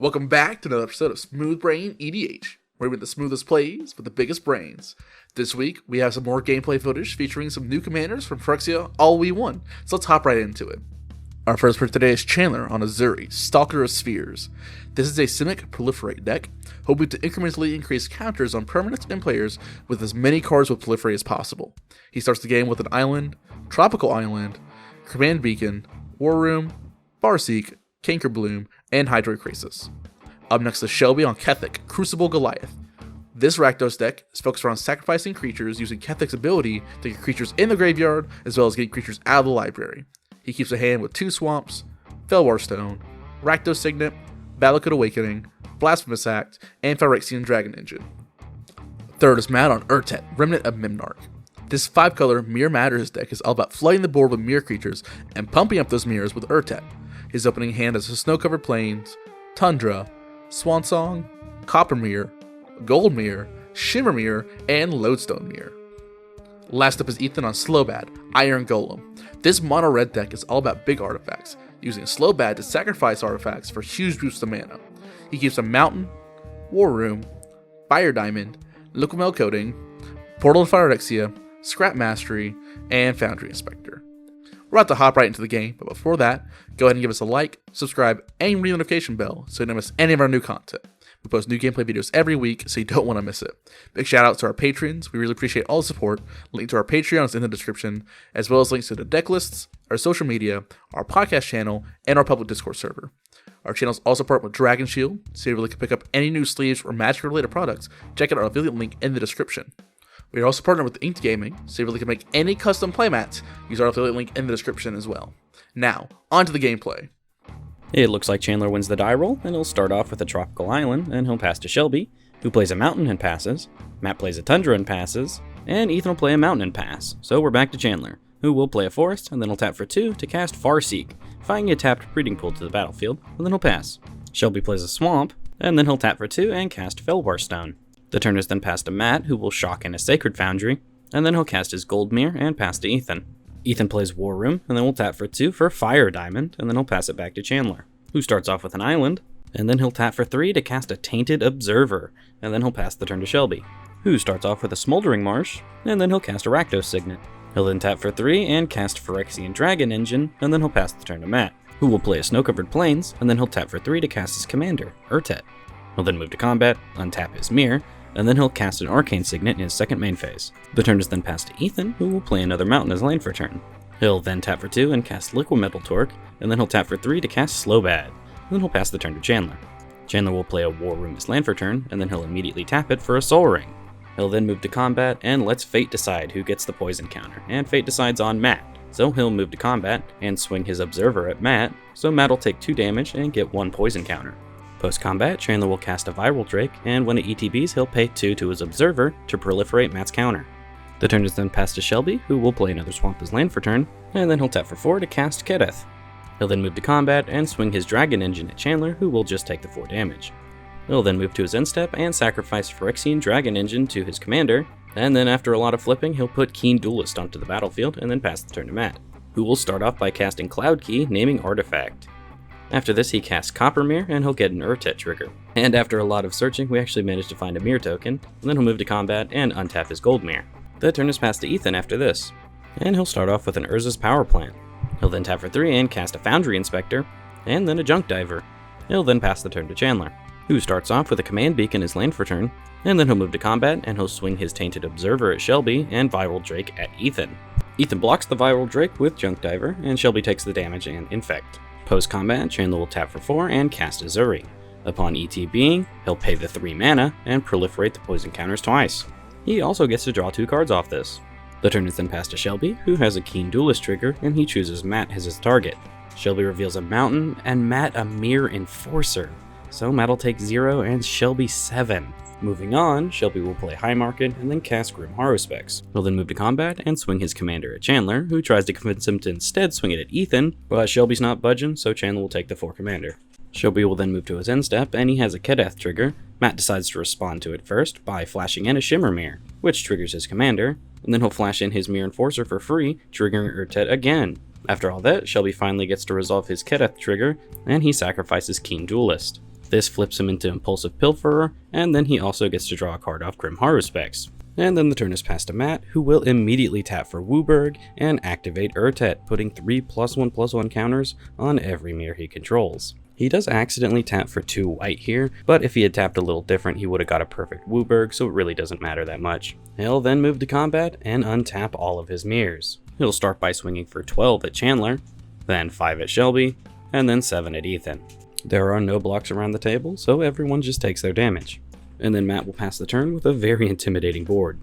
Welcome back to another episode of Smooth Brain EDH, where we have the smoothest plays with the biggest brains. This week, we have some more gameplay footage featuring some new commanders from Phyrexia, all we won, so let's hop right into it. Our first pick today is Chandler on Ezuri, Stalker of Spheres. This is a Simic Proliferate deck, hoping to incrementally increase counters on permanents and players with as many cards with Proliferate as possible. He starts the game with an Island, Tropical Island, Command Beacon, War Room, Barseek, Cankerbloom, and Hydrocrisis. Up next is Shelby on Kethek, Crucible Goliath. This Rakdos deck is focused around sacrificing creatures using Kethek's ability to get creatures in the graveyard as well as getting creatures out of the library. He keeps a hand with 2 Swamps, Felwar Stone, Rakdos Signet, Valakut Awakening, Blasphemous Act, and Phyrexian Dragon Engine. Third is Matt on Urtet, Remnant of Mimnarch. This 5-color Mirror Matters deck is all about flooding the board with mirror creatures and pumping up those mirrors with Urtet. His opening hand is Snow-Covered Plains, Tundra, Swansong, Coppermere, Goldmere, Shimmermere, and Lodestone Mirror. Last up is Ethan on Slobad, Iron Golem. This mono red deck is all about big artifacts, using Slobad to sacrifice artifacts for huge boosts of mana. He keeps a Mountain, War Room, Fire Diamond, Liquimel Coating, Portal to Phyrexia, Scrap Mastery, and Foundry Inspector. We're about to hop right into the game, but before that, go ahead and give us a like, subscribe, and ring the notification bell so you don't miss any of our new content. We post new gameplay videos every week, so you don't want to miss it. Big shout out to our patrons. We really appreciate all the support. Link to our Patreon is in the description, as well as links to the Decklists, our social media, our podcast channel, and our public Discord server. Our channels also partner with Dragon Shield, so you really can pick up any new sleeves or magic-related products. Check out our affiliate link in the description. We are also partnered with Inked Gaming, so you really can make any custom playmats. Use our affiliate link in the description as well. Now, on to the gameplay. It looks like Chandler wins the die roll, and he'll start off with a Tropical Island, and he'll pass to Shelby, who plays a Mountain and passes, Matt plays a Tundra and passes, and Ethan will play a Mountain and pass. So we're back to Chandler, who will play a Forest, and then he'll tap for 2 to cast Farseek, firing a tapped Breeding Pool to the battlefield, and then he'll pass. Shelby plays a Swamp, and then he'll tap for 2 and cast Felwar Stone. The turn is then passed to Matt, who will shock in a Sacred Foundry, and then he'll cast his Goldmere and pass to Ethan. Ethan plays War Room, and then we'll tap for 2 for Fire Diamond, and then he'll pass it back to Chandler, who starts off with an Island, and then he'll tap for 3 to cast a Tainted Observer, and then he'll pass the turn to Shelby, who starts off with a Smoldering Marsh, and then he'll cast a Rakdos Signet. He'll then tap for 3 and cast Phyrexian Dragon Engine, and then he'll pass the turn to Matt, who will play a Snow-Covered Plains, and then he'll tap for 3 to cast his commander, Urtet. He'll then move to combat, untap his mirror, and then he'll cast an Arcane Signet in his second main phase. The turn is then passed to Ethan, who will play another Mountain as lane for turn. He'll then tap for 2 and cast Liquimetal Torque, and then he'll tap for 3 to cast Slobad. And then he'll pass the turn to Chandler. Chandler will play a War Room as land for turn, and then he'll immediately tap it for a Soul Ring. He'll then move to combat, and lets Fate decide who gets the poison counter, and Fate decides on Matt. So he'll move to combat, and swing his Observer at Matt, so Matt will take 2 damage and get 1 poison counter. Post-combat, Chandler will cast a Viral Drake, and when it ETBs, he'll pay 2 to his Observer to proliferate Matt's counter. The turn is then passed to Shelby, who will play another Swamp as land for turn, and then he'll tap for 4 to cast Kethek. He'll then move to combat and swing his Dragon Engine at Chandler, who will just take the 4 damage. He'll then move to his end step and sacrifice Phyrexian Dragon Engine to his commander, and then after a lot of flipping, he'll put Keen Duelist onto the battlefield and then pass the turn to Matt, who will start off by casting Cloud Key, naming Artifact. After this, he casts Coppermere, and he'll get an Urtet trigger. And after a lot of searching, we actually managed to find a Mirror token, and then he'll move to combat and untap his Goldmere. The turn is passed to Ethan after this, and he'll start off with an Urza's Power Plant. He'll then tap for 3 and cast a Foundry Inspector, and then a Junk Diver. He'll then pass the turn to Chandler, who starts off with a Command Beacon as land for turn, and then he'll move to combat, and he'll swing his Tainted Observer at Shelby and Viral Drake at Ethan. Ethan blocks the Viral Drake with Junk Diver, and Shelby takes the damage and infect. Post-combat, Chandler will tap for 4 and cast Ezuri. Upon ETBing, he'll pay the 3 mana and proliferate the poison counters twice. He also gets to draw 2 cards off this. The turn is then passed to Shelby, who has a Keen Duelist trigger, and he chooses Matt as his target. Shelby reveals a Mountain, and Matt a Mirror Enforcer. So Matt will take 0 and Shelby 7. Moving on, Shelby will play High Market and then cast Grim Haruspex. He'll then move to combat and swing his commander at Chandler, who tries to convince him to instead swing it at Ethan, but Shelby's not budging, so Chandler will take the 4 commander. Shelby will then move to his end step, and he has a Kethek trigger. Matt decides to respond to it first by flashing in a Shimmermere, which triggers his commander, and then he'll flash in his Mirror Enforcer for free, triggering Urtet again. After all that, Shelby finally gets to resolve his Kethek trigger, and he sacrifices Keen Duelist. This flips him into Impulsive Pilferer, and then he also gets to draw a card off Grim Haruspex. And then the turn is passed to Matt, who will immediately tap for Wooburg and activate Urtet, putting 3+1/+1 counters on every mirror he controls. He does accidentally tap for 2 white here, but if he had tapped a little different, he would have got a perfect Wooburg, so it really doesn't matter that much. He'll then move to combat and untap all of his mirrors. He'll start by swinging for 12 at Chandler, then 5 at Shelby, and then 7 at Ethan. There are no blocks around the table, so everyone just takes their damage. And then Matt will pass the turn with a very intimidating board.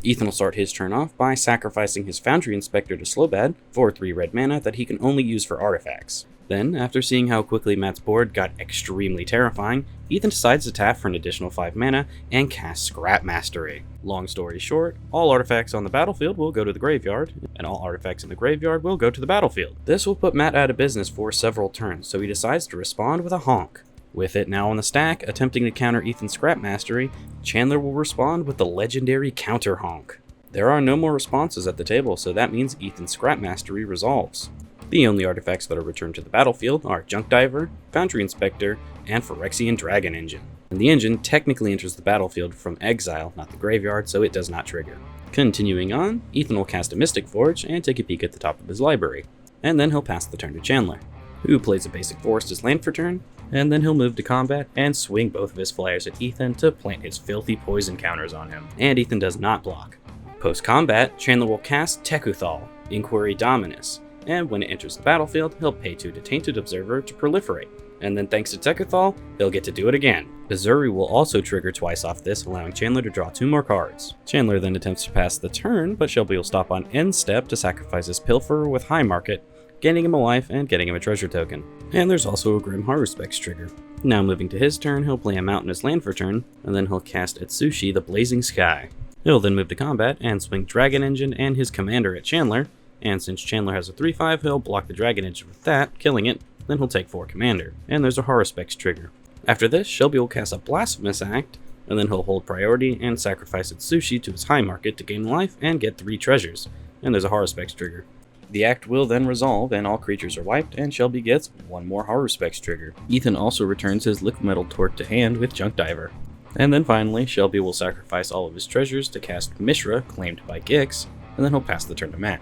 Ethan will start his turn off by sacrificing his Foundry Inspector to Slobad for 3 red mana that he can only use for artifacts. Then, after seeing how quickly Matt's board got extremely terrifying, Ethan decides to tap for an additional 5 mana and cast Scrap Mastery. Long story short, all artifacts on the battlefield will go to the graveyard, and all artifacts in the graveyard will go to the battlefield. This will put Matt out of business for several turns, so he decides to respond with a honk. With it now on the stack, attempting to counter Ethan's Scrap Mastery, Chandler will respond with the legendary Counter Honk. There are no more responses at the table, so that means Ethan's Scrap Mastery resolves. The only artifacts that are returned to the battlefield are Junk Diver, Foundry Inspector, and Phyrexian Dragon Engine. And the engine technically enters the battlefield from exile, not the graveyard, so it does not trigger. Continuing on, Ethan will cast a Mystic Forge and take a peek at the top of his library. And then he'll pass the turn to Chandler, who plays a basic forest as land for turn, and then he'll move to combat and swing both of his flyers at Ethan to plant his filthy poison counters on him. And Ethan does not block. Post-combat, Chandler will cast Tekuthal, Inquiry Dominus, and when it enters the battlefield, he'll pay 2 to Tainted Observer to proliferate. And then thanks to Tekuthal, he'll get to do it again. Ezuri will also trigger twice off this, allowing Chandler to draw 2 more cards. Chandler then attempts to pass the turn, but Shelby will stop on end step to sacrifice his Pilferer with High Market, gaining him a life and getting him a treasure token. And there's also a Grim Haruspex trigger. Now moving to his turn, he'll play a Mountain as land for turn, and then he'll cast Etsushi the Blazing Sky. He'll then move to combat and swing Dragon Engine and his commander at Chandler, and since Chandler has a 3/5, he'll block the Dragon Engine with that, killing it, then he'll take 4 commander, and there's a Haruspex trigger. After this, Shelby will cast a Blasphemous Act, and then he'll hold priority and sacrifice Etsushi to his High Market to gain life and get 3 treasures, and there's a Haruspex trigger. The act will then resolve and all creatures are wiped, and Shelby gets 1 more Haruspex trigger. Ethan also returns his Liquimetal Torque to hand with Junk Diver. And then finally, Shelby will sacrifice all of his treasures to cast Mishra, claimed by Gix, and then he'll pass the turn to Matt,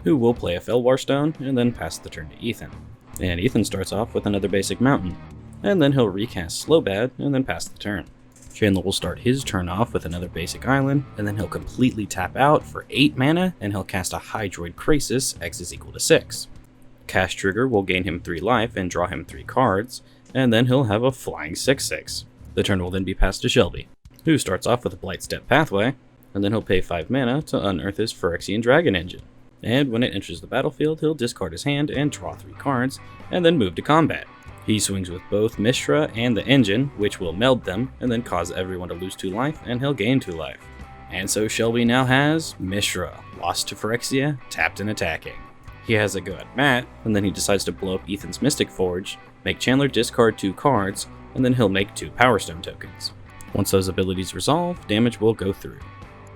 who will play a Felwar Stone and then pass the turn to Ethan. And Ethan starts off with another basic mountain, and then he'll recast Slobad and then pass the turn. Chandler will start his turn off with another basic island, and then he'll completely tap out for 8 mana, and he'll cast a Hydroid Krasis, X is equal to 6. Cast Trigger will gain him 3 life and draw him 3 cards, and then he'll have a flying 6/6. The turn will then be passed to Shelby, who starts off with a Blightstep Pathway, and then he'll pay 5 mana to unearth his Phyrexian Dragon Engine. And when it enters the battlefield, he'll discard his hand and draw 3 cards, and then move to combat. He swings with both Mishra and the engine, which will meld them, and then cause everyone to lose 2 life, and he'll gain 2 life. And so Shelby now has Mishra, lost to Phyrexia, tapped and attacking. He has a go at Matt, and then he decides to blow up Ethan's Mystic Forge, make Chandler discard 2 cards, and then he'll make 2 Power Stone tokens. Once those abilities resolve, damage will go through.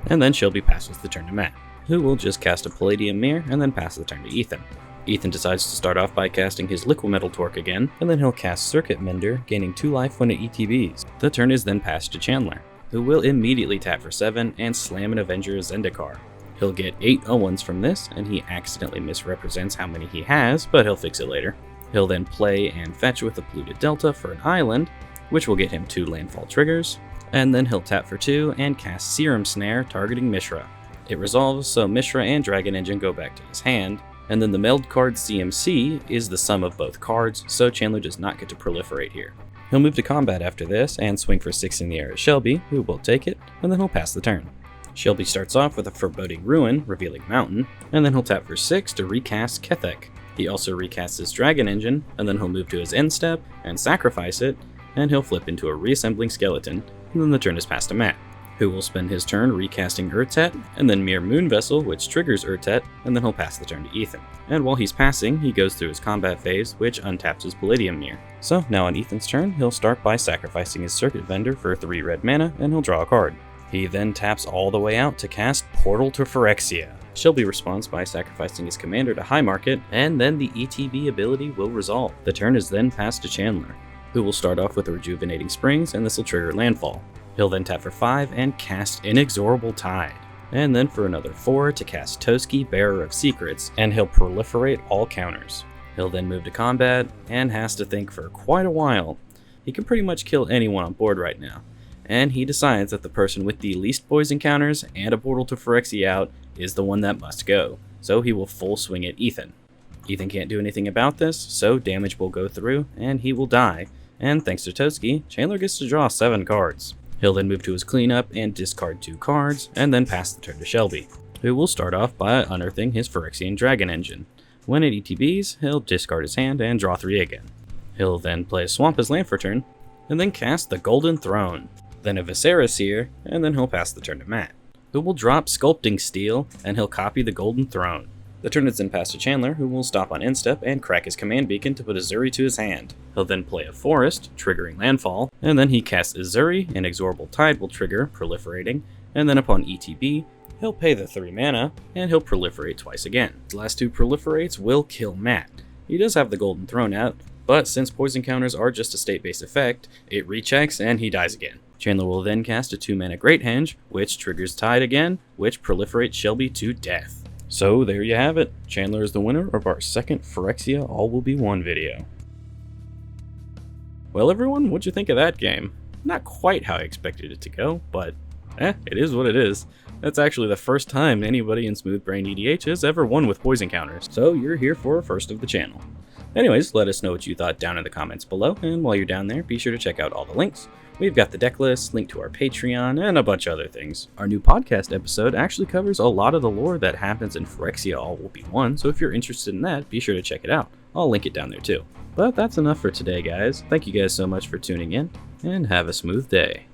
And then Shelby passes the turn to Matt, who will just cast a Palladium Mirror and then pass the turn to Ethan. Ethan decides to start off by casting his Liquimetal Torque again, and then he'll cast Circuit Mender, gaining 2 life when it ETBs. The turn is then passed to Chandler, who will immediately tap for 7 and slam an Avenger Zendikar. He'll get 8 Owens from this, and he accidentally misrepresents how many he has, but he'll fix it later. He'll then play and fetch with a Polluted Delta for an island, which will get him 2 landfall triggers, and then he'll tap for 2 and cast Serum Snare, targeting Mishra. It resolves, so Mishra and Dragon Engine go back to his hand, and then the meld card CMC is the sum of both cards, so Chandler does not get to proliferate here. He'll move to combat after this and swing for 6 in the air at Shelby, who will take it, and then he'll pass the turn. Shelby starts off with a Foreboding Ruin, revealing Mountain, and then he'll tap for 6 to recast Kethek. He also recasts his Dragon Engine, and then he'll move to his end step and sacrifice it, and he'll flip into a Reassembling Skeleton, and then the turn is passed to Matt, who will spend his turn recasting Urtet, and then Mere Moon Vessel, which triggers Urtet, and then he'll pass the turn to Ethan. And while he's passing, he goes through his combat phase, which untaps his Palladium Mirror. So now on Ethan's turn, he'll start by sacrificing his Circuit Vendor for 3 red mana, and he'll draw a card. He then taps all the way out to cast Portal to Phyrexia. Shelby responds by sacrificing his commander to High Market, and then the ETB ability will resolve. The turn is then passed to Chandler, who will start off with a Rejuvenating Springs, and this will trigger landfall. He'll then tap for 5 and cast Inexorable Tide. And then for another 4 to cast Toski, Bearer of Secrets, and he'll proliferate all counters. He'll then move to combat, and has to think for quite a while. He can pretty much kill anyone on board right now, and he decides that the person with the least poison counters and a portal to Phyrexia out is the one that must go, so he will full swing at Ethan. Ethan can't do anything about this, so damage will go through, and he will die, and thanks to Toski, Chandler gets to draw 7 cards. He'll then move to his cleanup and discard 2 cards, and then pass the turn to Shelby, who will start off by unearthing his Phyrexian Dragon Engine. When it ETBs, he'll discard his hand and draw 3 again. He'll then play a Swamp as land for turn, and then cast the Golden Throne, then a Viserys here, and then he'll pass the turn to Matt, who will drop Sculpting Steel, and he'll copy the Golden Throne. The turn is then passed to Chandler, who will stop on instep and crack his command beacon to put Ezuri to his hand. He'll then play a Forest, triggering landfall, and then he casts Ezuri, and Inexorable Tide will trigger, proliferating, and then upon ETB, he'll pay the 3 mana, and he'll proliferate twice again. The last 2 proliferates will kill Matt. He does have the Golden Throne out, but since poison counters are just a state-based effect, it rechecks and he dies again. Chandler will then cast a 2-mana Great Henge, which triggers Tide again, which proliferates Shelby to death. So there you have it. Chandler is the winner of our second Phyrexia All Will Be One video. Well everyone, what'd you think of that game? Not quite how I expected it to go, but it is what it is. That's actually the first time anybody in Smooth Brain EDH has ever won with poison counters, so you're here for a first of the channel. Anyways, let us know what you thought down in the comments below, and while you're down there, be sure to check out all the links. We've got the deck list, link to our Patreon, and a bunch of other things. Our new podcast episode actually covers a lot of the lore that happens in Phyrexia All Will Be One, so if you're interested in that, be sure to check it out. I'll link it down there too. But that's enough for today, guys. Thank you guys so much for tuning in, and have a smooth day.